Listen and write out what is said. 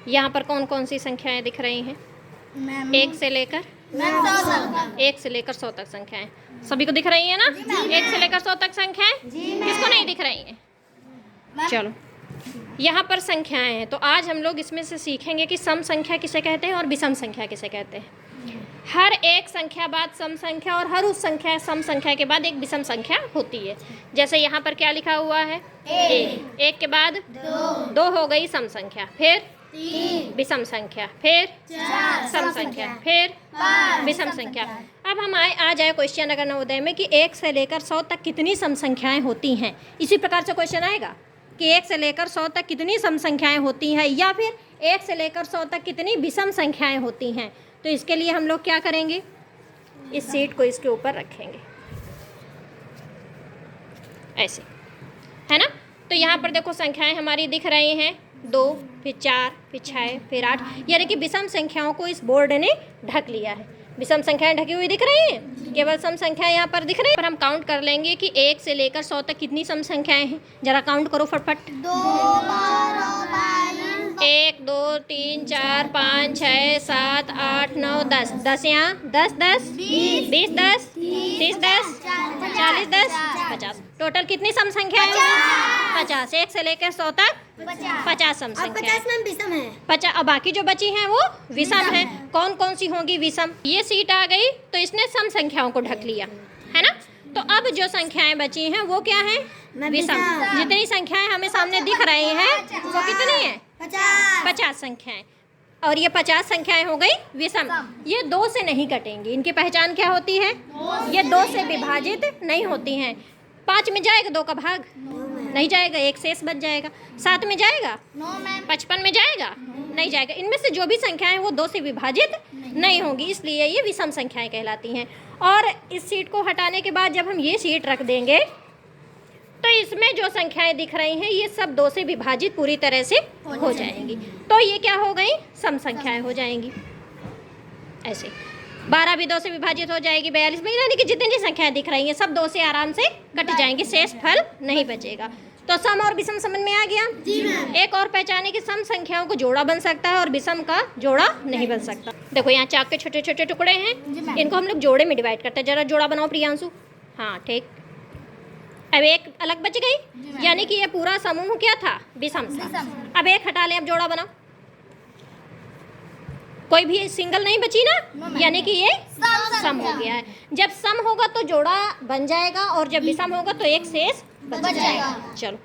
यहाँ पर कौन कौन सी संख्याएं दिख रही हैं? एक से लेकर 100 तक संख्याएं सभी को दिख रही है ना? 1 से लेकर 100 तक संख्याएं किसको नहीं दिख रही हैं? चलो, यहाँ पर संख्याएं हैं, तो आज हम लोग इसमें से सीखेंगे कि सम संख्या किसे कहते हैं और विषम संख्या किसे कहते हैं। हर एक संख्या बाद सम संख्या और हर उस संख्या सम संख्या के बाद एक विषम संख्या होती है। जैसे यहाँ पर क्या लिखा हुआ है? एक के बाद दो हो गई सम संख्या, फिर विषम संख्या, फिर सम संख्या, फिर विषम संख्या। अब हम आ जाए क्वेश्चन अगर नवोदय में कि 1 से लेकर 100 तक कितनी सम संख्याएं होती हैं। इसी प्रकार से क्वेश्चन आएगा कि 1 से लेकर 100 तक कितनी सम संख्याएं होती हैं, या फिर 1 से लेकर 100 तक कितनी विषम संख्याएं होती हैं। तो इसके लिए हम लोग क्या करेंगे? इस सीट को इसके ऊपर रखेंगे ऐसे, है ना? तो यहाँ पर देखो संख्याएं हमारी दिख रही हैं 2, फिर 4, फिर 6, फिर 8, यानी कि विषम संख्याओं को इस बोर्ड ने ढक लिया है। विषम संख्याएं ढकी हुई दिख रही हैं, केवल सम संख्या यहाँ पर दिख रही है। पर हम काउंट कर लेंगे कि 1 से लेकर 100 तक कितनी सम संख्याएं हैं। जरा काउंट करो फटफट। 1 2 3 4 5 6 7 8 9 10। 10 यहाँ, 10 10 20 10 30 10 40 10 50। टोटल कितनी सम संख्या है? 50। 1 से लेकर 100 तक 50 सम संख्या है। 50। अब बाकी जो बची हैं वो विषम है। कौन कौन सी होंगी विषम? ये सीट आ गई तो इसने सम संख्याओं को ढक लिया, है ना? तो अब जो संख्याएं बची हैं वो क्या हैं? विषम। जितनी संख्याएं हमें सामने दिख रही हैं वो कितनी है? 50 संख्याएं। और ये 50 संख्याएं हो गई विषम। ये 2 से नहीं कटेंगी। इनकी पहचान क्या होती है? ये 2 से विभाजित नहीं होती हैं। 5 में जाएगा 2 का भाग नहीं जाएगा, एक शेष बच जाएगा। 7 में जाएगा 55 में जाएगा नहीं जाएगा। इनमें से जो भी संख्याएं हैं वो 2 से विभाजित नहीं होंगी, इसलिए ये विषम संख्याएं कहलाती हैं। और इस सीट को हटाने के बाद जब हम ये सीट रख देंगे तो इसमें जो संख्याएं दिख रही हैं ये सब 2 से विभाजित पूरी तरह से हो जाएंगी। तो ये क्या हो गई? सम संख्याएं हो जाएंगी। ऐसे 12 भी 2 से विभाजित हो जाएगी। 42 में, यानी कि जितनी संख्याएं दिख रही हैं सब 2 से आराम से कट जाएंगी, शेष फल नहीं बचेगा। तो सम और विषम समझ में आ गया? एक और पहचाने कि सम संख्याओं को जोड़ा बन सकता है और विषम का जोड़ा नहीं बन सकता। देखो यहाँ चाक के छोटे छोटे टुकड़े हैं, इनको हम लोग जोड़े में डिवाइड करते हैं। जरा जोड़ा बनाओ प्रियांशु। हाँ ठीक। अब एक अलग बच गई, यानी कि ये पूरा समूह क्या था? विषम था। अब एक हटा लें, अब जोड़ा बनाओ। कोई भी सिंगल नहीं बची ना, यानी कि ये सम हो गया है। जब सम होगा तो जोड़ा बन जाएगा और जब विषम होगा तो एक शेष बच जाएगा। चलो